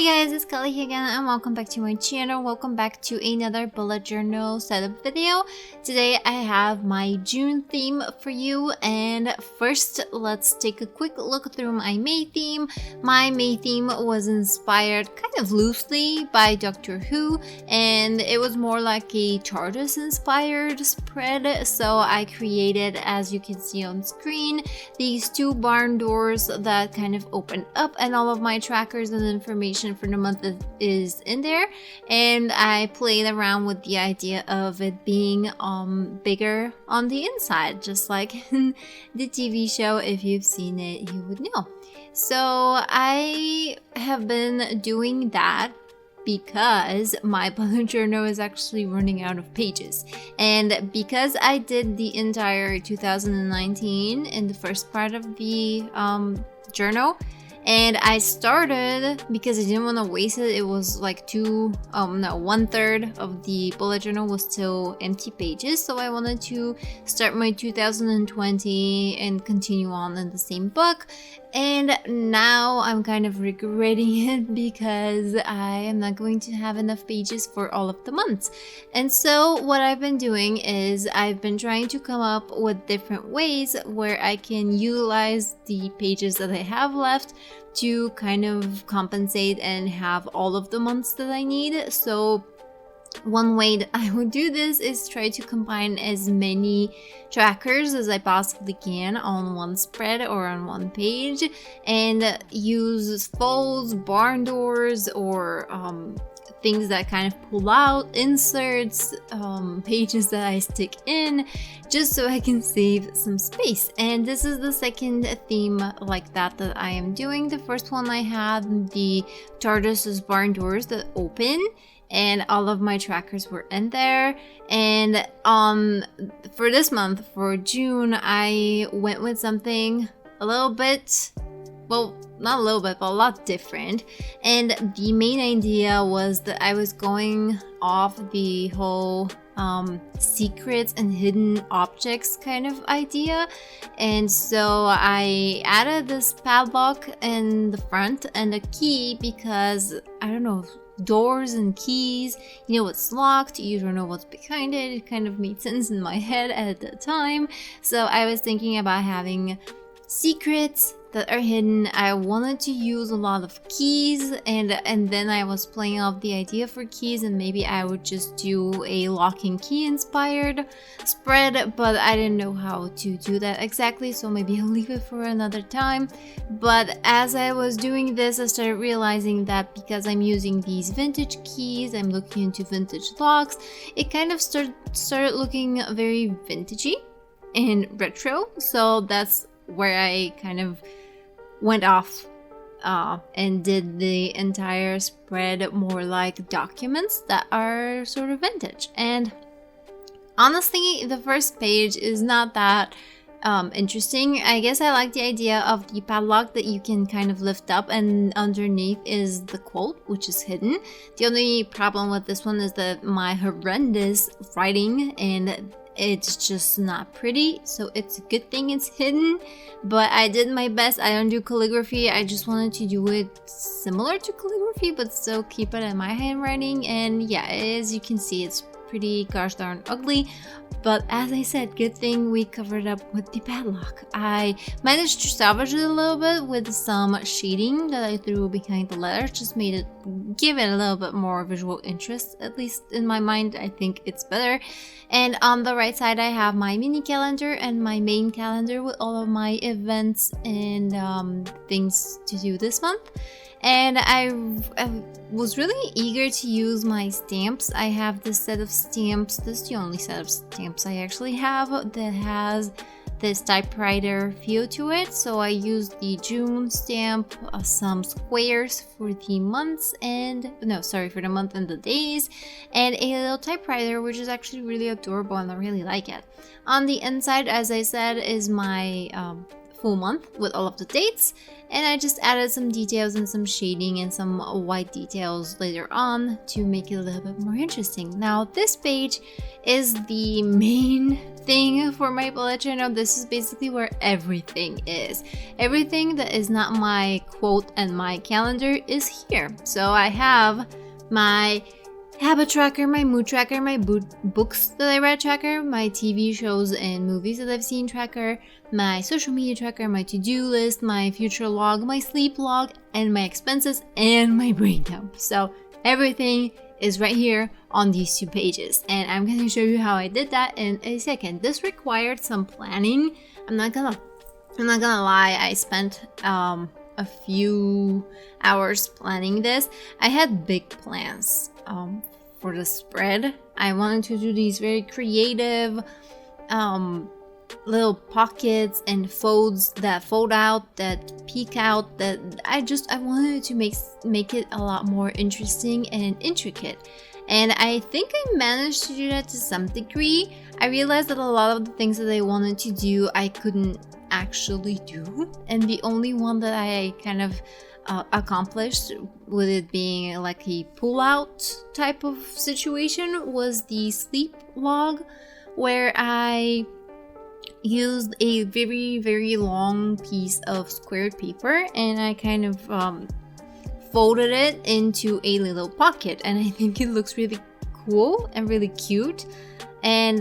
Hi guys, it's Kelly here again and welcome back to my channel. Welcome back to another bullet journal setup video. Today I have my June theme for you, and first let's take a quick look through my May theme. My May theme was inspired kind of loosely by Doctor Who, and it was more like a TARDIS inspired spread. So I created, as you can see on screen, these two barn doors that kind of open up, and all of my trackers and information for the month is in there. And I played around with the idea of it being bigger on the inside, just like in the TV show. If you've seen it, you would know. So I have been doing that because my bullet journal is actually running out of pages, and because I did the entire 2019 in the first part of the journal, and I started because I didn't want to waste it. It was like 1/3 of the bullet journal was still empty pages, so I wanted to start my 2020 and continue on in the same book. And now I'm kind of regretting it because I am not going to have enough pages for all of the months. And so what I've been doing is I've been trying to come up with different ways where I can utilize the pages that I have left to kind of compensate and have all of the months that I need. So one way that I would do this is try to combine as many trackers as I possibly can on one spread or on one page, and use folds, barn doors, or things that kind of pull out, inserts, pages that I stick in, just so I can save some space. And this is the second theme like that I am doing. The first one I had the TARDIS's barn doors that open, and all of my trackers were in there. And for this month, for June, I went with something a little bit, well, not a little bit, but a lot different. And the main idea was that I was going off the whole secrets and hidden objects kind of idea. And so I added this padlock in the front and a key because, I don't know, doors and keys, you know, it's locked, you don't know what's behind it. It kind of made sense in my head at the time. So I was thinking about having secrets that are hidden. I wanted to use a lot of keys, and then I was playing off the idea for keys, and maybe I would just do a lock and key inspired spread, but I didn't know how to do that exactly, so maybe I'll leave it for another time. But as I was doing this, I started realizing that because I'm using these vintage keys, I'm looking into vintage locks, it kind of started looking very vintagey and retro. So that's where I kind of went off and did the entire spread more like documents that are sort of vintage. And honestly, the first page is not that interesting. I guess I like the idea of the padlock that you can kind of lift up, and underneath is the quote, which is hidden. The only problem with this one is that my horrendous writing, and it's just not pretty, so it's a good thing it's hidden. But I did my best. I don't do calligraphy. I just wanted to do it similar to calligraphy, but still keep it in my handwriting. And yeah, as you can see, it's pretty gosh darn ugly. But as I said, good thing we covered up with the padlock. I managed to salvage it a little bit with some shading that I threw behind the letters. Just give it a little bit more visual interest, at least in my mind. I think it's better. And on the right side, I have my mini calendar and my main calendar with all of my events and things to do this month. And I was really eager to use my stamps. I have this set of stamps. This is the only set of stamps I actually have that has this typewriter feel to it. So I used the June stamp, some squares for the months for the month and the days, and a little typewriter, which is actually really adorable and I really like it. On the inside, as I said, is my full month with all of the dates, and I just added some details and some shading and some white details later on to make it a little bit more interesting. Now this page is the main thing for my bullet journal. This is basically where everything is. Everything that is not my quote and my calendar is here. So I have my habit tracker, my mood tracker, my books that I read tracker, my TV shows and movies that I've seen tracker, my social media tracker, my to-do list, my future log, my sleep log, and my expenses, and my brain dump. So everything is right here on these 2 pages, and I'm gonna show you how I did that in a second. This required some planning. I'm not gonna lie, I spent a few hours planning this. I had big plans for the spread. I wanted to do these very creative little pockets and folds that fold out, that peek out, that I wanted to make it a lot more interesting and intricate. And I think I managed to do that to some degree. I realized that a lot of the things that I wanted to do I couldn't actually do, and the only one that I kind of accomplished, with it being like a pull-out type of situation, was the sleep log, where I used a very, very long piece of squared paper and I kind of folded it into a little pocket, and I think it looks really cool and really cute, and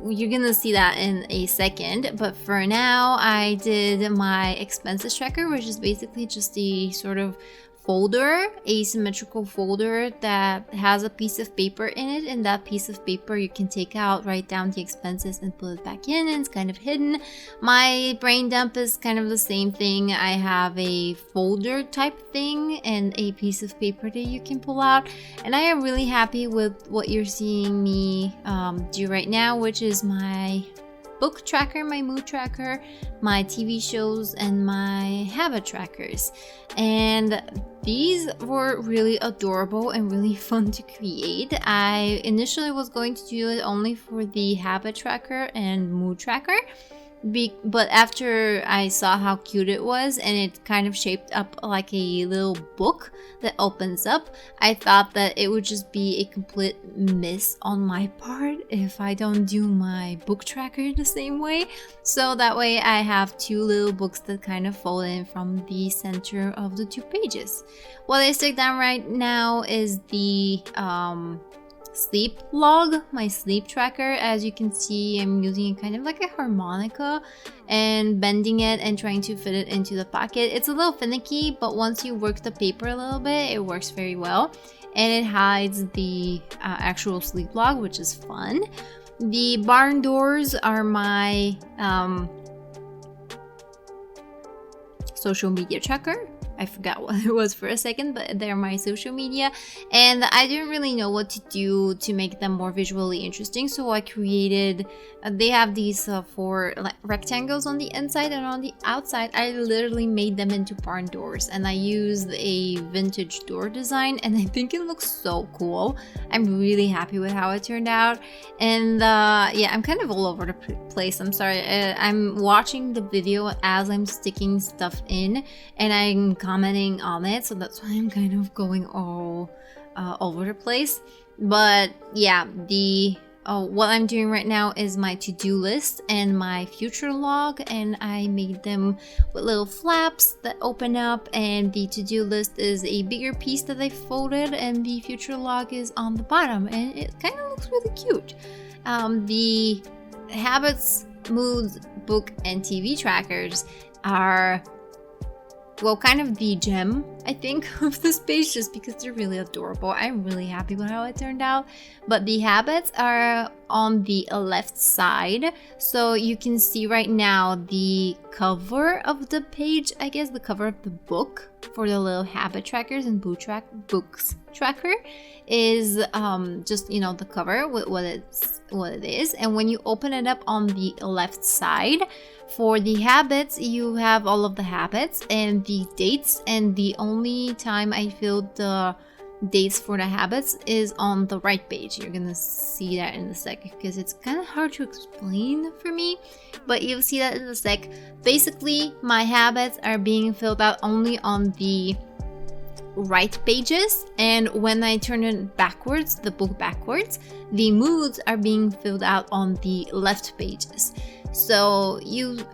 you're gonna see that in a second. But for now, I did my expenses tracker, which is basically just a sort of folder, asymmetrical folder that has a piece of paper in it, and that piece of paper you can take out, write down the expenses and put it back in, and it's kind of hidden. My brain dump is kind of the same thing. I have a folder type thing and a piece of paper that you can pull out, and I am really happy with what you're seeing me do right now, which is my book tracker, my mood tracker, my TV shows, and my habit trackers. And these were really adorable and really fun to create. I initially was going to do it only for the habit tracker and mood tracker, but after I saw how cute it was and it kind of shaped up like a little book that opens up, I thought that it would just be a complete miss on my part if I don't do my book tracker the same way. So that way I have 2 little books that kind of fold in from the center of the 2 pages. What I stick down right now is the sleep log, my sleep tracker. As you can see, I'm using it kind of like a harmonica and bending it and trying to fit it into the pocket. It's a little finicky, but once you work the paper a little bit, it works very well, and it hides the actual sleep log, which is fun. The barn doors are my social media tracker. I forgot what it was for a second, but they're my social media, and I didn't really know what to do to make them more visually interesting, so I created they have these 4 like rectangles on the inside, and on the outside I literally made them into barn doors, and I used a vintage door design, and I think it looks so cool. I'm really happy with how it turned out. And yeah, I'm kind of all over the place. I'm sorry, I'm watching the video as I'm sticking stuff in, and I'm commenting on it, so that's why I'm kind of going all over the place. But yeah, what I'm doing right now is my to-do list and my future log, and I made them with little flaps that open up, and the to-do list is a bigger piece that I folded, and the future log is on the bottom, and it kind of looks really cute. The habits, moods, book, and TV trackers are, well, kind of the gem, I think, of this page, just because they're really adorable. I'm really happy with how it turned out. But the habits are on the left side, so you can see right now the cover of the page, I guess the cover of the book for the little habit trackers and books tracker is just, you know, the cover with what it is. And when you open it up on the left side, for the habits, you have all of the habits and the dates, and the only time I filled the dates for the habits is on the right page. You're gonna see that in a sec because it's kind of hard to explain for me, but you'll see that in a sec. Basically, my habits are being filled out only on the right pages, and when I turn it backwards, the book backwards, the moods are being filled out on the left pages. So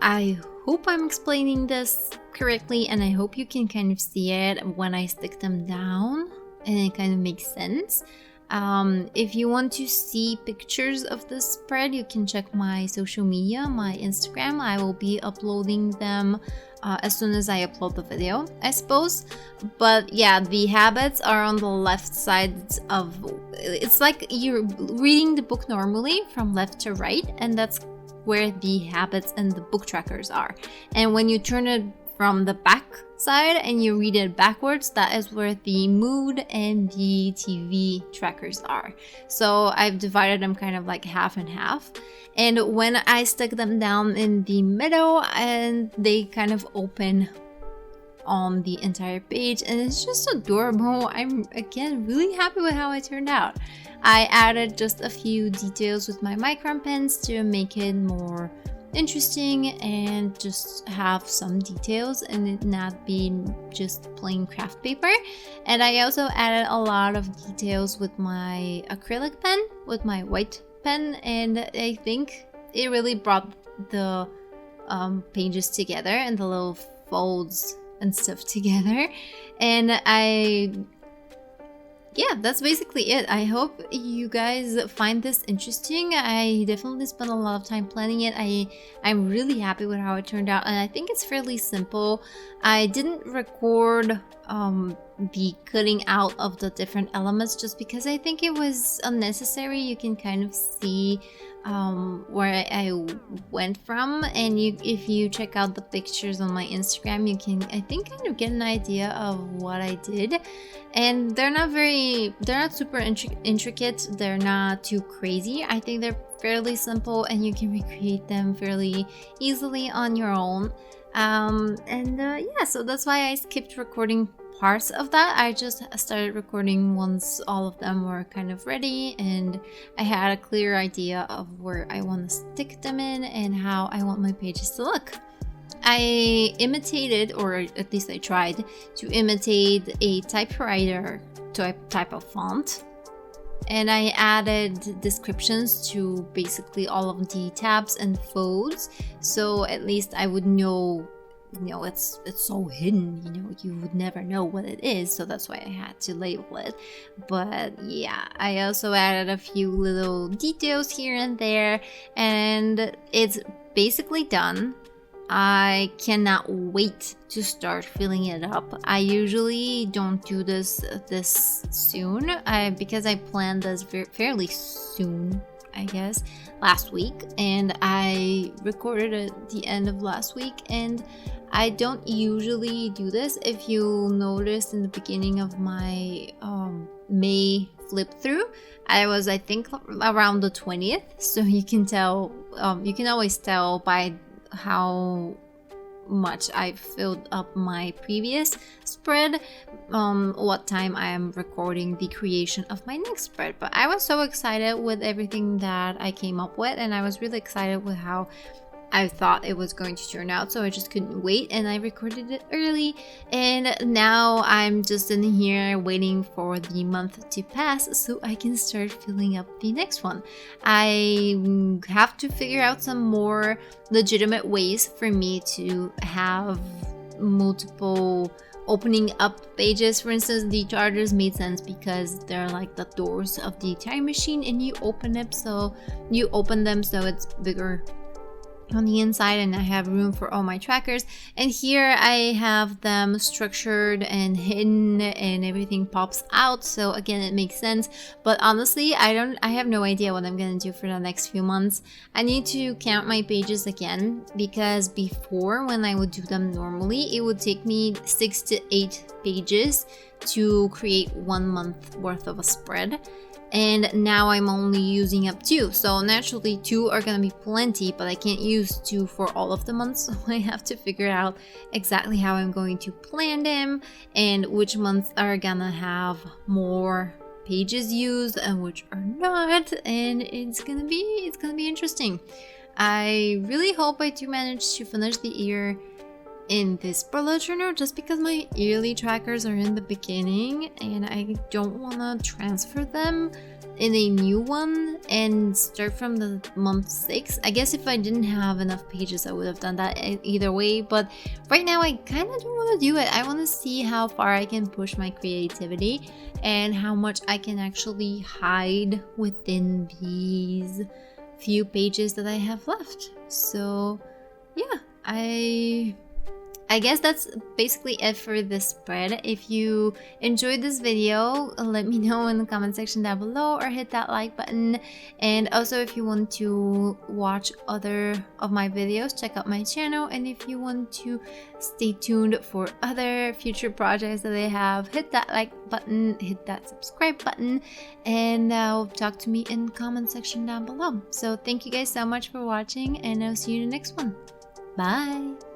I hope I'm explaining this correctly, and I hope you can kind of see it when I stick them down and it kind of makes sense. If you want to see pictures of this spread, you can check my social media, my Instagram. I will be uploading them as soon as I upload the video, I suppose. But yeah, the habits are on the left side of, it's like you're reading the book normally from left to right, and that's where the habits and the book trackers are. And when you turn it from the back side and you read it backwards, that is where the mood and the TV trackers are. So I've divided them kind of like half and half. And when I stick them down in the middle, and they kind of open on the entire page, and it's just adorable. I'm again really happy with how it turned out. I added just a few details with my micron pens to make it more interesting and just have some details and it not being just plain craft paper. And I also added a lot of details with my acrylic pen, with my white pen, and I think it really brought the pages together and the little folds and stuff together. And yeah, that's basically it. I hope you guys find this interesting. I definitely spent a lot of time planning it. I'm really happy with how it turned out, and I think it's fairly simple. I didn't record the cutting out of the different elements just because I think it was unnecessary. You can kind of see where I went from, and if you check out the pictures on my Instagram, you can, I think, kind of get an idea of what I did. And they're not super intricate, they're not too crazy. I think they're fairly simple and you can recreate them fairly easily on your own. Yeah, so that's why I skipped recording parts of that. I just started recording once all of them were kind of ready and I had a clear idea of where I want to stick them in and how I want my pages to look. I imitated, or at least I tried to imitate, a typewriter type of font, and I added descriptions to basically all of the tabs and folds, so at least I would know, it's so hidden, you would never know what it is, so that's why I had to label it. But yeah, I also added a few little details here and there, and it's basically done. I cannot wait to start filling it up. I usually don't do this soon because I planned this fairly soon, I guess, last week, and I recorded it at the end of last week, and I don't usually do this. If you noticed in the beginning of my May flip through, I was, I think, around the 20th, so you can tell, you can always tell by how much I filled up my previous spread, what time I am recording the creation of my next spread. But I was so excited with everything that I came up with, and I was really excited with how I thought it was going to turn out, so I just couldn't wait, and I recorded it early, and now I'm just in here waiting for the month to pass so I can start filling up the next one. I have to figure out some more legitimate ways for me to have multiple opening up pages. For instance, the chargers made sense because they're like the doors of the time machine, and you open them so it's bigger on the inside, and I have room for all my trackers. And here I have them structured and hidden, and everything pops out, so again, it makes sense. But honestly, I have no idea what I'm gonna do for the next few months. I need to count my pages again, because before, when I would do them normally, it would take me 6 to 8 pages to create 1 month worth of a spread. and now I'm only using up 2. So naturally 2 are gonna be plenty, but I can't use 2 for all of the months. So I have to figure out exactly how I'm going to plan them and which months are gonna have more pages used and which are not, and it's gonna be interesting. I really hope I do manage to finish the year in this bullet journal, just because my yearly trackers are in the beginning and I don't want to transfer them in a new one and start from the month 6. I guess if I didn't have enough pages I would have done that either way, but right now I kind of don't want to do it. I want to see how far I can push my creativity and how much I can actually hide within these few pages that I have left. So yeah, I guess that's basically it for this spread. If you enjoyed this video, let me know in the comment section down below or hit that like button. And also, if you want to watch other of my videos, check out my channel. And if you want to stay tuned for other future projects that I have, hit that like button, hit that subscribe button, and talk to me in the comment section down below. So thank you guys so much for watching, and I'll see you in the next one. Bye!